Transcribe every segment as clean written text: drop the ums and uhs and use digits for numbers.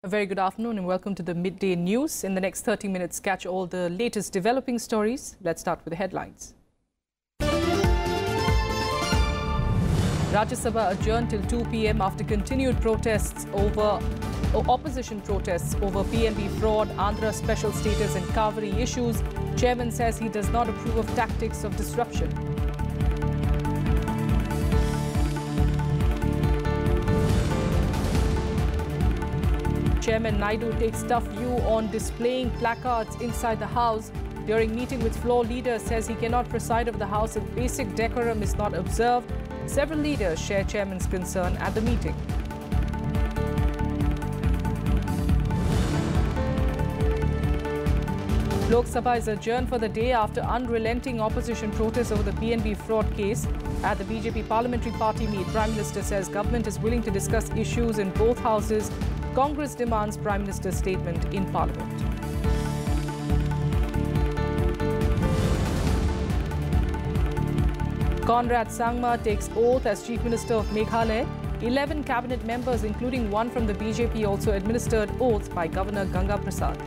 A very good afternoon and welcome to the Midday News. In the next 30 minutes, catch all the latest developing stories. Let's start with the headlines. Rajya Sabha adjourned till 2 p.m. after continued opposition protests over PNB fraud, Andhra special status and Kaveri issues. Chairman says he does not approve of tactics of disruption. Chairman Naidu takes tough view on displaying placards inside the House. During meeting with floor leaders, says he cannot preside over the House if basic decorum is not observed. Several leaders share Chairman's concern at the meeting. Lok Sabha is adjourned for the day after unrelenting opposition protests over the PNB fraud case. At the BJP Parliamentary Party meet, Prime Minister says government is willing to discuss issues in both houses. Congress demands Prime Minister's statement in Parliament. Conrad Sangma takes oath as Chief Minister of Meghalaya. 11 cabinet members, including one from the BJP, also administered oaths by Governor Ganga Prasad.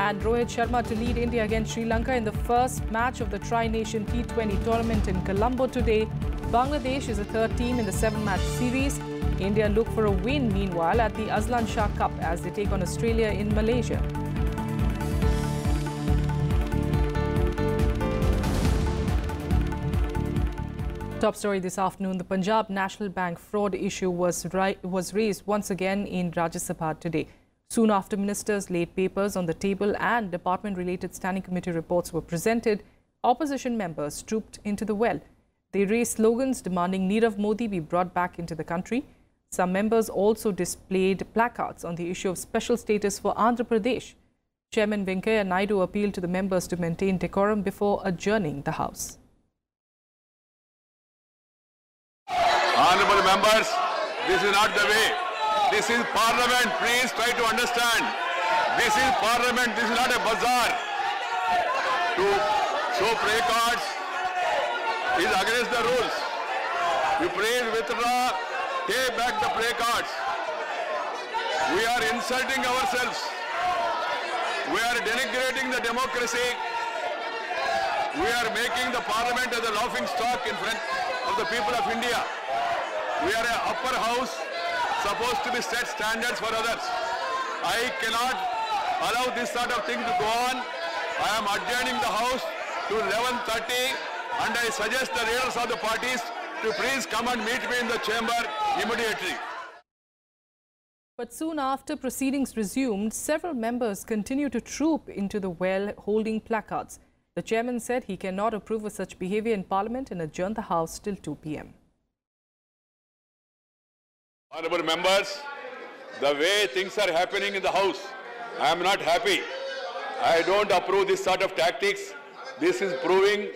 And Rohit Sharma to lead India against Sri Lanka in the first match of the Tri-Nation T20 tournament in Colombo today. Bangladesh is the third team in the 7-match series. India look for a win, meanwhile, at the Azlan Shah Cup as they take on Australia in Malaysia. Top story this afternoon, the Punjab National Bank fraud issue was raised once again in Rajya Sabha today. Soon after ministers laid papers on the table and department-related standing committee reports were presented, opposition members trooped into the well. They raised slogans demanding Nirav Modi be brought back into the country. Some members also displayed placards on the issue of special status for Andhra Pradesh. Chairman Venkaiah Naidu appealed to the members to maintain decorum before adjourning the House. Honourable members, this is not the way. This is Parliament. Please try to understand. This is Parliament. This is not a bazaar. To show placards is against the rules. You please withdraw, take back the placards. We are insulting ourselves. We are denigrating the democracy. We are making the Parliament as a laughing stock in front of the people of India. We are an upper house supposed to be set standards for others. I cannot allow this sort of thing to go on. I am adjourning the House to 11:30 and I suggest the leaders of the parties to please come and meet me in the chamber immediately. But soon after proceedings resumed, several members continue to troop into the well holding placards. The chairman said he cannot approve of such behavior in Parliament and adjourned the House till 2 p.m. Honourable members, the way things are happening in the House, I am not happy. I don't approve this sort of tactics. This is proving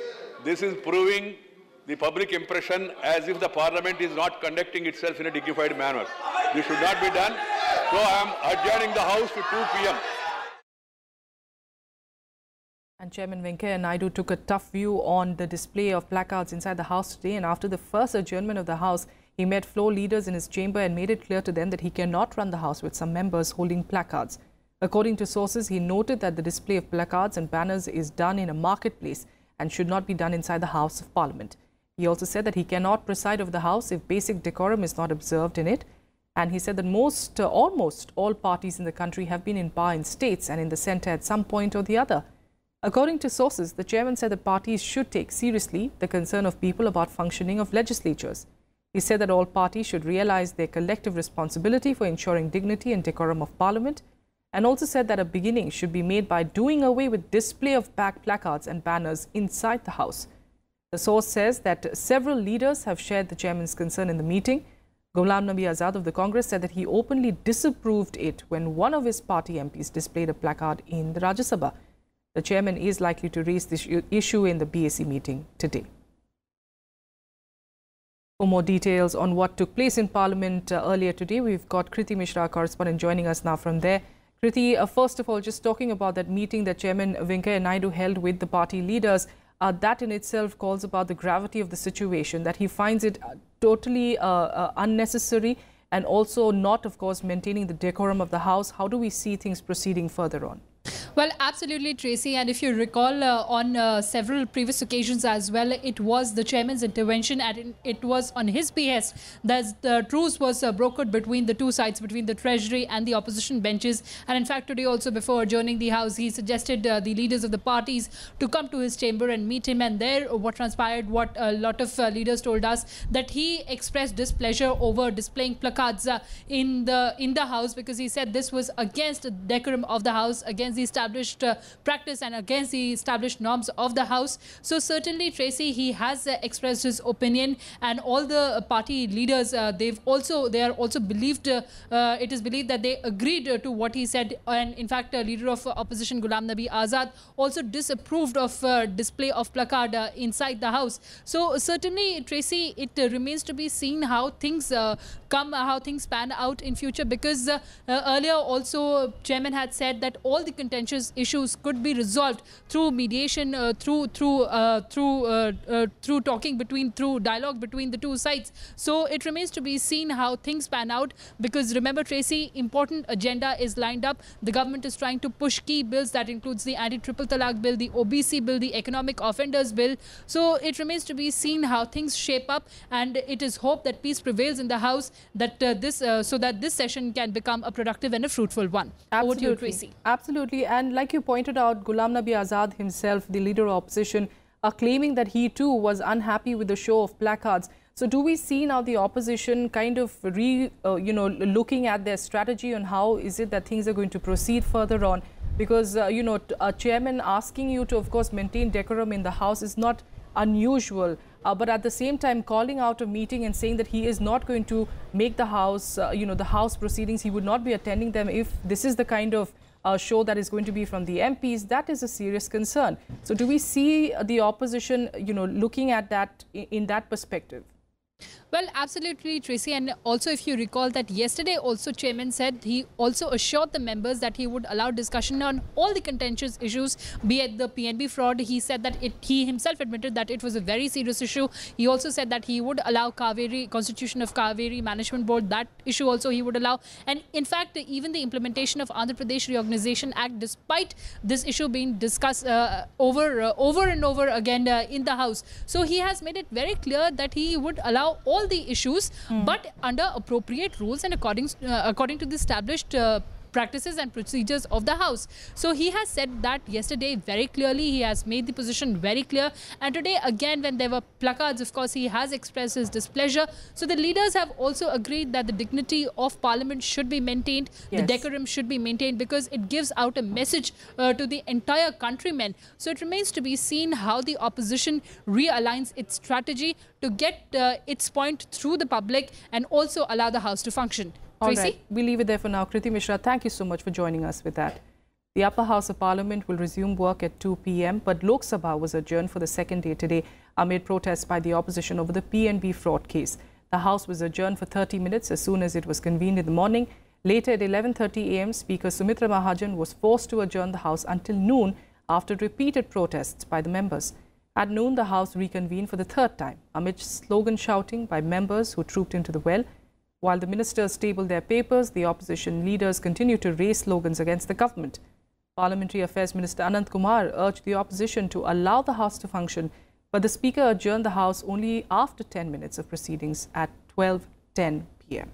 the public impression as if the Parliament is not conducting itself in a dignified manner. This should not be done. So I am adjourning the House to 2 p.m. And Chairman Venkaiah Naidu took a tough view on the display of placards inside the House today, and after the first adjournment of the House, he met floor leaders in his chamber and made it clear to them that he cannot run the House with some members holding placards. According to sources, he noted that the display of placards and banners is done in a marketplace and should not be done inside the House of Parliament. He also said that he cannot preside over the House if basic decorum is not observed in it. And he said that almost all parties in the country have been in power in states and in the centre at some point or the other. According to sources, the chairman said that parties should take seriously the concern of people about functioning of legislatures. He said that all parties should realize their collective responsibility for ensuring dignity and decorum of Parliament, and also said that a beginning should be made by doing away with display of placards and banners inside the House. The source says that several leaders have shared the chairman's concern in the meeting. Ghulam Nabi Azad of the Congress said that he openly disapproved it when one of his party MPs displayed a placard in the Rajya Sabha. The chairman is likely to raise this issue in the BAC meeting today. For more details on what took place in Parliament earlier today, we've got Kriti Mishra, our correspondent, joining us now from there. Kriti, first of all, just talking about that meeting that Chairman Venkaiah Naidu held with the party leaders, that in itself calls about the gravity of the situation, that he finds it totally unnecessary and also not, of course, maintaining the decorum of the House. How do we see things proceeding further on? Well, absolutely, Tracy. And if you recall, on several previous occasions as well, it was the chairman's intervention and it was on his behest that the truce was brokered between the two sides, between the Treasury and the opposition benches. And in fact, today also, before adjourning the House, he suggested the leaders of the parties to come to his chamber and meet him. And there, what transpired, what a lot of leaders told us, that he expressed displeasure over displaying placards in the House, because he said this was against the decorum of the House, against the established practice and against the established norms of the House. So certainly, Tracy, he has expressed his opinion, and all the party leaders, they are also believed, it is believed that they agreed to what he said. And in fact, leader of opposition Ghulam Nabi Azad also disapproved of display of placard inside the House. So certainly, Tracy, it remains to be seen how things how things pan out in future, because earlier also chairman had said that all the contentious issues could be resolved through mediation, through dialogue between the two sides. So it remains to be seen how things pan out, because remember, Tracy, important agenda is lined up. The government is trying to push key bills that includes the anti-triple talaq bill, the OBC bill, the economic offenders bill. So it remains to be seen how things shape up, and it is hoped that peace prevails in the House, that so that this session can become a productive and a fruitful one. Absolutely. Over to you, Tracy. Absolutely. And like you pointed out, Ghulam Nabi Azad himself, the leader of opposition, are claiming that he too was unhappy with the show of placards. So do we see now the opposition kind of looking at their strategy on how is it that things are going to proceed further on? Because, a chairman asking you to, of course, maintain decorum in the House is not unusual. But at the same time, calling out a meeting and saying that he is not going to make the House, the House proceedings, he would not be attending them if this is the kind of show that is going to be from the MPs, that is a serious concern. So do we see the opposition, looking at that in that perspective? Well, absolutely, Tracy. And also, if you recall that yesterday also chairman said he also assured the members that he would allow discussion on all the contentious issues, be it the PNB fraud. He said that he himself admitted that it was a very serious issue. He also said that he would allow Constitution of Kaveri Management Board, that issue also he would allow. And in fact, even the implementation of Andhra Pradesh Reorganization Act, despite this issue being discussed over and over again in the House. So he has made it very clear that he would allow all the issues, but under appropriate rules and according to the established practices and procedures of the House. So he has said that yesterday very clearly. He has made the position very clear. And today again, when there were placards, of course, he has expressed his displeasure. So the leaders have also agreed that the dignity of Parliament should be maintained. Yes. The decorum should be maintained, because it gives out a message to the entire countrymen. So it remains to be seen how the opposition realigns its strategy to get its point through the public and also allow the House to function. All right, we leave it there for now. Kriti Mishra, thank you so much for joining us with that. The upper house of Parliament will resume work at 2 p.m, but Lok Sabha was adjourned for the second day today amid protests by the opposition over the PNB fraud case. The House was adjourned for 30 minutes as soon as it was convened in the morning. Later at 11:30 a.m, Speaker Sumitra Mahajan was forced to adjourn the House until noon after repeated protests by the members. At noon, the House reconvened for the third time amidst slogan shouting by members who trooped into the well. While the ministers tabled their papers, the opposition leaders continued to raise slogans against the government. Parliamentary Affairs Minister Anant Kumar urged the opposition to allow the House to function, but the Speaker adjourned the House only after 10 minutes of proceedings at 12:10 p.m.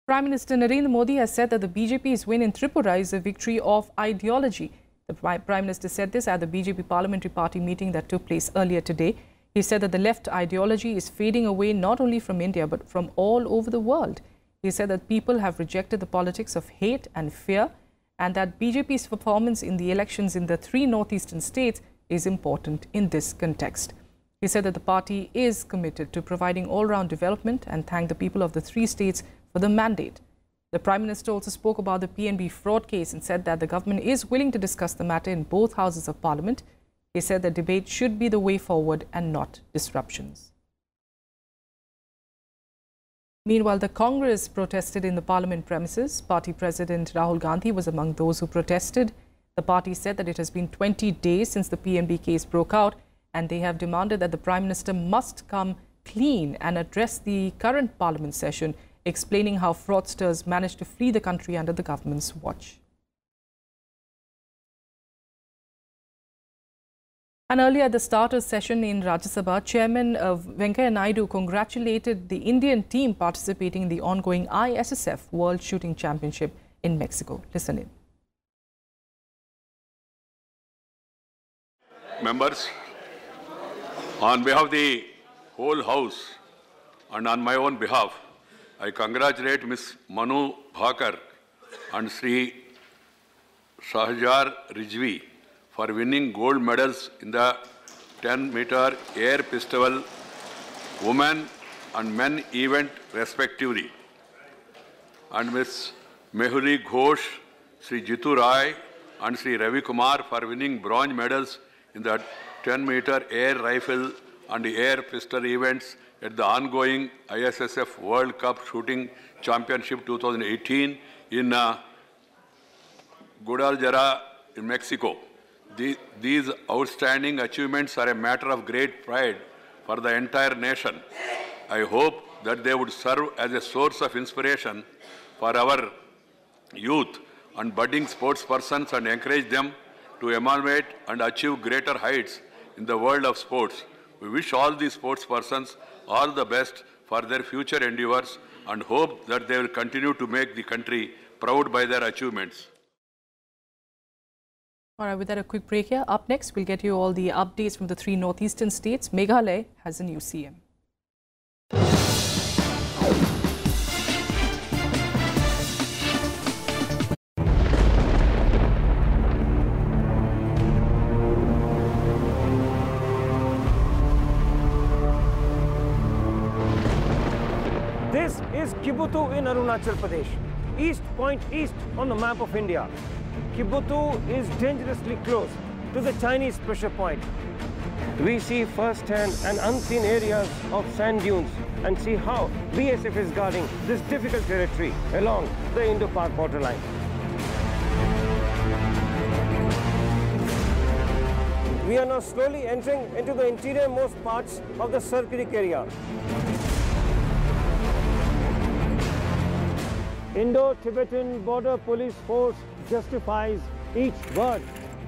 Prime Minister Narendra Modi has said that the BJP's win in Tripura is a victory of ideology. The Prime Minister said this at the BJP Parliamentary Party meeting that took place earlier today. He said that the left ideology is fading away not only from India but from all over the world. He said that people have rejected the politics of hate and fear, and that BJP's performance in the elections in the 3 northeastern states is important in this context. He said that the party is committed to providing all-round development and thanked the people of the 3 states for the mandate. The Prime Minister also spoke about the PNB fraud case and said that the government is willing to discuss the matter in both houses of Parliament. He said that debate should be the way forward and not disruptions. Meanwhile, the Congress protested in the Parliament premises. Party President Rahul Gandhi was among those who protested. The party said that it has been 20 days since the PNB case broke out, and they have demanded that the Prime Minister must come clean and address the current Parliament session, explaining how fraudsters managed to flee the country under the government's watch. And earlier at the starters session in Rajya Sabha, Chairman Venkaiah Naidu congratulated the Indian team participating in the ongoing ISSF World Shooting Championship in Mexico. Listen in. Members, on behalf of the whole House and on my own behalf, I congratulate Ms. Manu Bhakar and Sri Shahjar Rijvi for winning gold medals in the 10-meter air pistol women and men event respectively, and Ms. Mehuli Ghosh, Sri Jitu Rai and Sri Ravi Kumar for winning bronze medals in the 10-meter air rifle and air pistol events at the ongoing ISSF World Cup Shooting Championship 2018 in Guadalajara in Mexico. These outstanding achievements are a matter of great pride for the entire nation. I hope that they would serve as a source of inspiration for our youth and budding sports persons and encourage them to emulate and achieve greater heights in the world of sports. We wish all these sports persons all the best for their future endeavors and hope that they will continue to make the country proud by their achievements. All right, with that, a quick break here. Up next, we'll get you all the updates from the 3 northeastern states. Meghalaya has a new CM. This is Kibutu in Arunachal Pradesh, East Point East on the map of India. Kibutu is dangerously close to the Chinese pressure point. We see first-hand and unseen areas of sand dunes and see how BSF is guarding this difficult territory along the Indo-Pak borderline. We are now slowly entering into the interior-most parts of the Sarkirik area. Indo-Tibetan Border Police Force justifies each word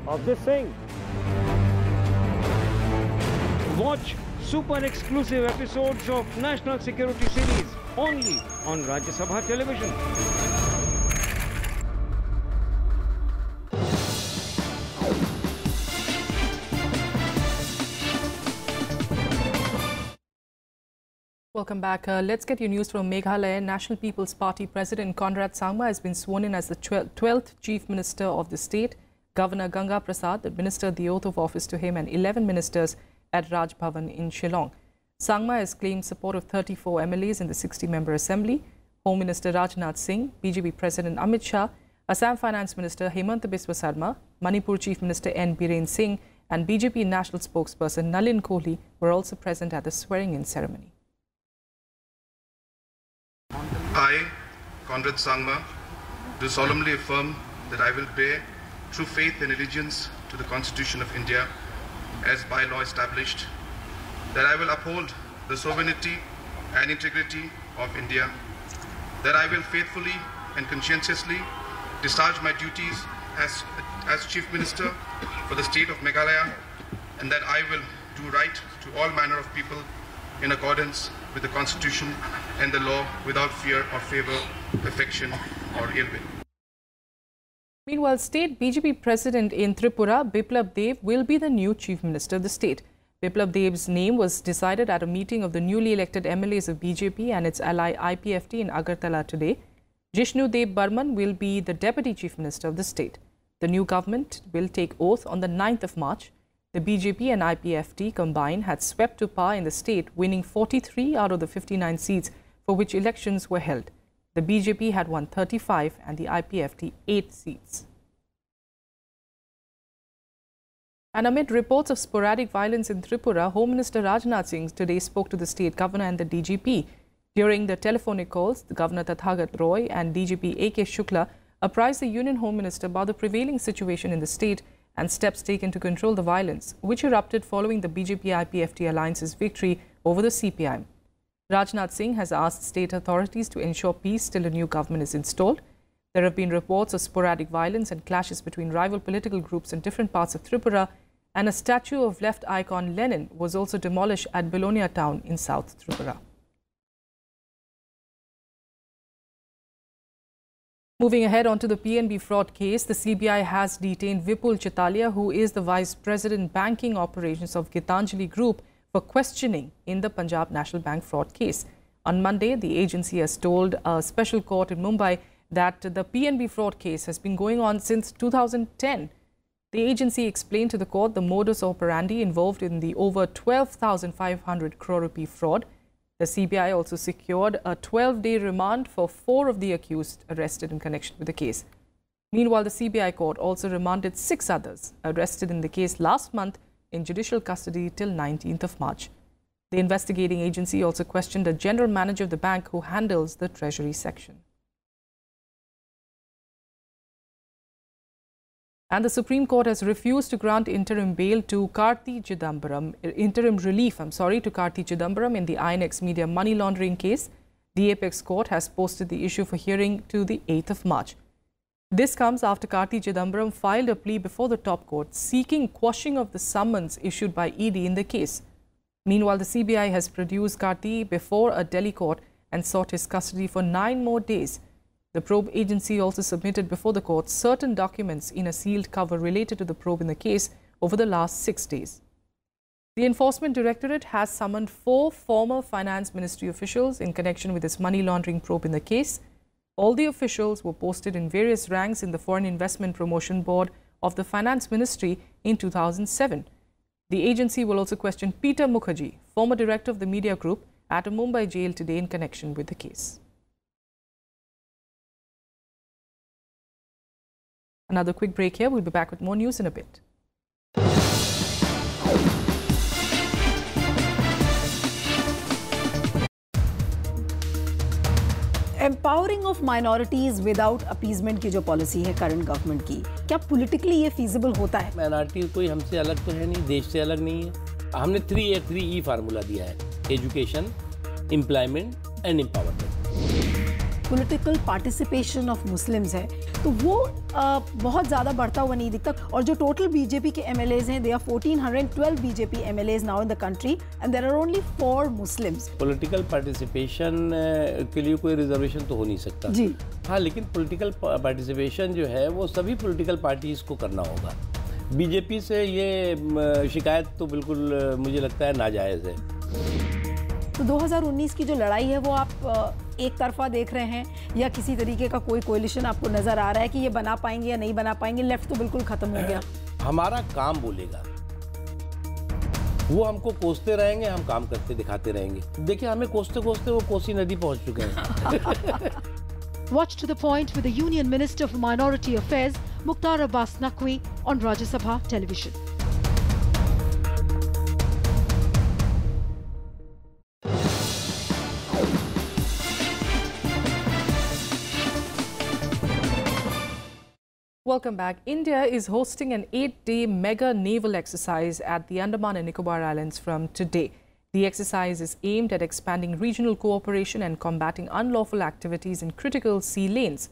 of this saying. Watch super exclusive episodes of National Security Series only on Rajya Sabha television. Welcome back. Let's get your news from Meghalaya. National People's Party President Conrad Sangma has been sworn in as the 12th Chief Minister of the state. Governor Ganga Prasad administered the oath of office to him and 11 ministers at Raj Bhavan in Shillong. Sangma has claimed support of 34 MLAs in the 60-member assembly. Home Minister Rajnath Singh, BJP President Amit Shah, Assam Finance Minister Hemanta Biswa Sarma, Manipur Chief Minister N. Biren Singh and BJP National Spokesperson Nalin Kohli were also present at the swearing-in ceremony. I, Conrad Sangma, do solemnly affirm that I will bear true faith and allegiance to the Constitution of India as by law established, that I will uphold the sovereignty and integrity of India, that I will faithfully and conscientiously discharge my duties as Chief Minister for the state of Meghalaya, and that I will do right to all manner of people in accordance with the Constitution and the law without fear or favour, affection or ill will. Meanwhile, State BJP President in Tripura, Biplab Dev, will be the new Chief Minister of the state. Biplab Dev's name was decided at a meeting of the newly elected MLAs of BJP and its ally IPFT in Agartala today. Jishnu Dev Burman will be the Deputy Chief Minister of the state. The new government will take oath on the 9th of March. The BJP and IPFT combined had swept to power in the state, winning 43 out of the 59 seats for which elections were held. The BJP had won 35 and the IPFT 8 seats. And amid reports of sporadic violence in Tripura, Home Minister Rajnath Singh today spoke to the state governor and the DGP. During the telephonic calls, the Governor Tathagat Roy and DGP A.K. Shukla apprised the Union Home Minister about the prevailing situation in the state and steps taken to control the violence, which erupted following the BJP-IPFT alliance's victory over the CPI. Rajnath Singh has asked state authorities to ensure peace till a new government is installed. There have been reports of sporadic violence and clashes between rival political groups in different parts of Tripura, and a statue of left icon Lenin was also demolished at Belonia town in South Tripura. Moving ahead onto the PNB fraud case, the CBI has detained Vipul Chitalia, who is the Vice President Banking Operations of Gitanjali Group, for questioning in the Punjab National Bank fraud case. On Monday, the agency has told a special court in Mumbai that the PNB fraud case has been going on since 2010. The agency explained to the court the modus operandi involved in the over 12,500 crore rupee fraud. The CBI also secured a 12-day remand for 4 of the accused arrested in connection with the case. Meanwhile, the CBI court also remanded 6 others arrested in the case last month in judicial custody till 19th of March. The investigating agency also questioned the general manager of the bank who handles the treasury section. And the Supreme Court has refused to grant interim bail to Karti Chidambaram, interim relief, to Karti Chidambaram in the INX Media money laundering case. The Apex Court has posted the issue for hearing to the 8th of March. This comes after Karti Chidambaram filed a plea before the top court seeking quashing of the summons issued by ED in the case. Meanwhile, the CBI has produced Karti before a Delhi court and sought his custody for 9 more days. The probe agency also submitted before the court certain documents in a sealed cover related to the probe in the case over the last 6 days. The Enforcement Directorate has summoned 4 former Finance Ministry officials in connection with this money laundering probe in the case. All the officials were posted in various ranks in the Foreign Investment Promotion Board of the Finance Ministry in 2007. The agency will also question Peter Mukherjee, former director of the media group, at a Mumbai jail today in connection with the case. Another quick break here. We'll be back with more news in a bit. Empowering of minorities without appeasement की जो policy है current government की, क्या politically ये feasible होता है? Minority कोई हमसे अलग तो है नहीं, देश से अलग नहीं है. हमने 3E फार्मूला दिया है: education, employment and empowerment. Political participation of Muslims है तो वो बहुत ज़्यादा बढ़ता हुआ नहीं दिखता. और जो टोटल बीजेपी के एमएलएज हैं, they are 1412 BJP MLAs now in the country and there are only 4 Muslims. Political participation के लिए कोई रिजर्वेशन तो हो नहीं सकता जी. हाँ, लेकिन पॉलिटिकल पार्टिसिपेशन जो है वो सभी पॉलिटिकल पार्टीज को करना होगा. बीजेपी से ये शिकायत तो बिल्कुल मुझे लगता है नाजायज़ है. तो 2019 की जो लड़ाई है वो आप एक तरफा देख रहे हैं या किसी तरीके का कोई कोalition आपको नजर आ रहा है कि ये बना पाएंगे या नहीं बना पाएंगे? लेफ्ट तो बिल्कुल खत्म हो गया. हमारा काम बोलेगा, वो हमको कोसते रहेंगे, हम काम करते दिखाते रहेंगे. देखिए, हमें कोसते कोसते वो कोसी नदी पहुंच चुके हैं. Watch to the point with the Union Minister for Minority Affairs, Mukhtar Abbas Naqvi, on Rajya Sabha television. Welcome back. India is hosting an 8-day mega naval exercise at the Andaman and Nicobar Islands from today. The exercise is aimed at expanding regional cooperation and combating unlawful activities in critical sea lanes.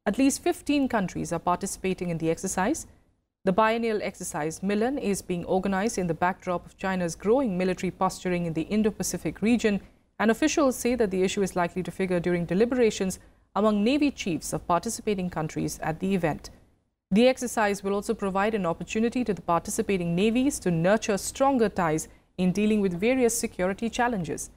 At least 15 countries are participating in the exercise. The biennial exercise Milan is being organized in the backdrop of China's growing military posturing in the Indo-Pacific region, and officials say that the issue is likely to figure during deliberations among Navy chiefs of participating countries at the event. The exercise will also provide an opportunity to the participating navies to nurture stronger ties in dealing with various security challenges.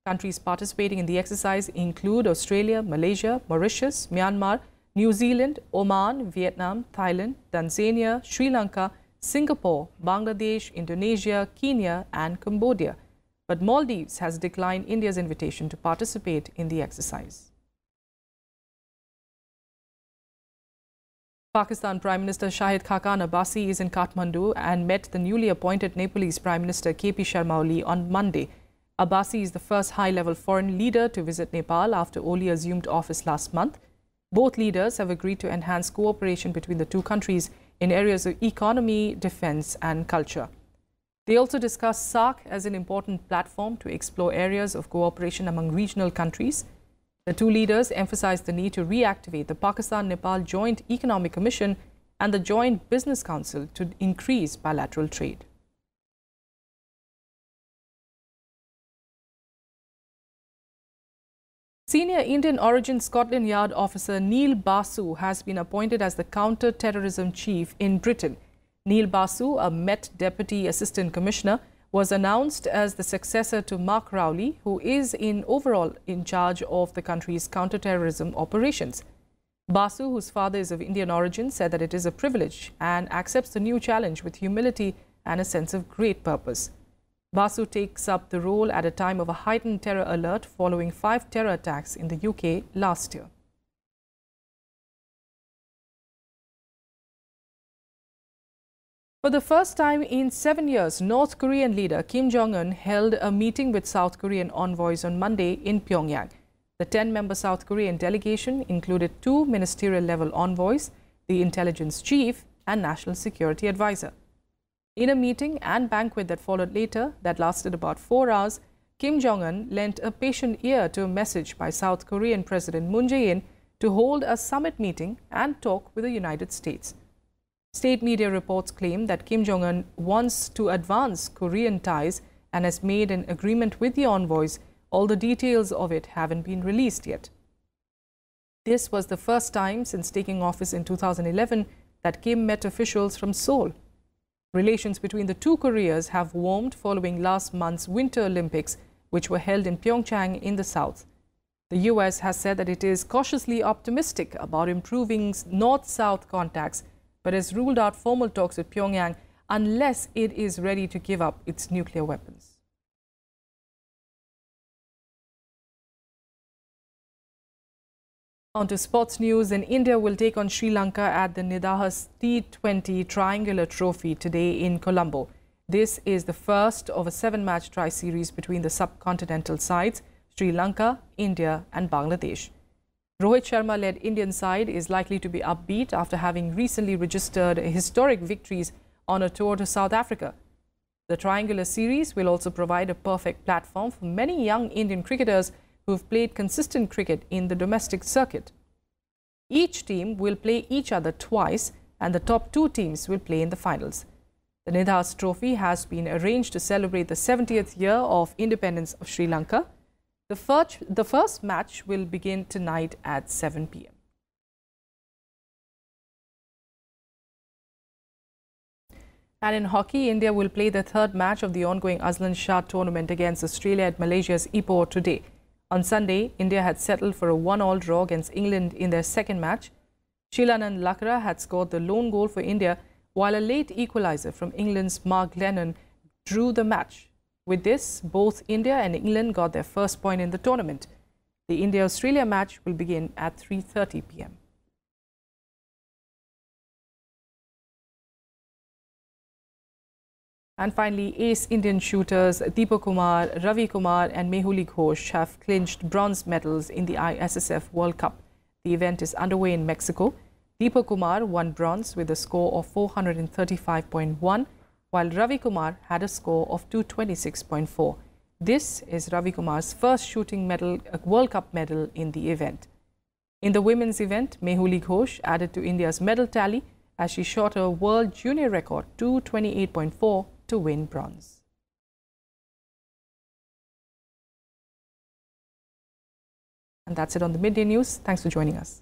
Countries participating in the exercise include Australia, Malaysia, Mauritius, Myanmar, New Zealand, Oman, Vietnam, Thailand, Tanzania, Sri Lanka, Singapore, Bangladesh, Indonesia, Kenya and Cambodia. But Maldives has declined India's invitation to participate in the exercise. Pakistan Prime Minister Shahid Khaqan Abbasi is in Kathmandu and met the newly appointed Nepalese Prime Minister KP Sharma Oli on Monday. Abbasi is the first high-level foreign leader to visit Nepal after Oli assumed office last month. Both leaders have agreed to enhance cooperation between the two countries in areas of economy, defense and culture. They also discussed SAARC as an important platform to explore areas of cooperation among regional countries. The two leaders emphasized the need to reactivate the Pakistan-Nepal Joint Economic Commission and the Joint Business Council to increase bilateral trade. Senior Indian origin Scotland Yard officer Neil Basu has been appointed as the counter-terrorism chief in Britain. Neil Basu, a Met Deputy Assistant Commissioner, was announced as the successor to Mark Rowley, who is overall in charge of the country's counter-terrorism operations. Basu, whose father is of Indian origin, said that it is a privilege and accepts the new challenge with humility and a sense of great purpose. Basu takes up the role at a time of a heightened terror alert following 5 terror attacks in the UK last year. For the first time in 7 years, North Korean leader Kim Jong-un held a meeting with South Korean envoys on Monday in Pyongyang. The 10-member South Korean delegation included 2 ministerial-level envoys, the intelligence chief and national security advisor. In a meeting and banquet that followed later, that lasted about 4 hours, Kim Jong-un lent a patient ear to a message by South Korean President Moon Jae-in to hold a summit meeting and talk with the United States. State media reports claim that Kim Jong-un wants to advance Korean ties and has made an agreement with the envoys. All the details of it haven't been released yet. This was the first time since taking office in 2011 that Kim met officials from Seoul. Relations between the two Koreas have warmed following last month's Winter Olympics, which were held in Pyeongchang in the south. The US has said that it is cautiously optimistic about improving north-south contacts, but has ruled out formal talks with Pyongyang unless it is ready to give up its nuclear weapons. On to sports news. India will take on Sri Lanka at the Nidahas T20 Triangular Trophy today in Colombo. This is the first of a 7-match tri-series between the subcontinental sides, Sri Lanka, India and Bangladesh. Rohit Sharma-led Indian side is likely to be upbeat after having recently registered historic victories on a tour to South Africa. The triangular series will also provide a perfect platform for many young Indian cricketers who have played consistent cricket in the domestic circuit. Each team will play each other twice and the top 2 teams will play in the finals. The Nidahas Trophy has been arranged to celebrate the 70th year of independence of Sri Lanka. The first match will begin tonight at 7 p.m. And in hockey, India will play the 3rd match of the ongoing Azlan Shah tournament against Australia at Malaysia's Ipoh today. On Sunday, India had settled for a 1-all draw against England in their 2nd match. Shilanand Lakra had scored the lone goal for India, while a late equaliser from England's Mark Lennon drew the match. With this, both India and England got their first point in the tournament. The India-Australia match will begin at 3:30 p.m. And finally, ace Indian shooters Deepak Kumar, Ravi Kumar and Mehuli Ghosh have clinched bronze medals in the ISSF World Cup. The event is underway in Mexico. Deepak Kumar won bronze with a score of 435.1, while Ravi Kumar had a score of 226.4. This is Ravi Kumar's first shooting medal, World Cup medal in the event. In the women's event, Mehuli Ghosh added to India's medal tally as she shot a world junior record 228.4 to win bronze. And that's it on the Midday News. Thanks for joining us.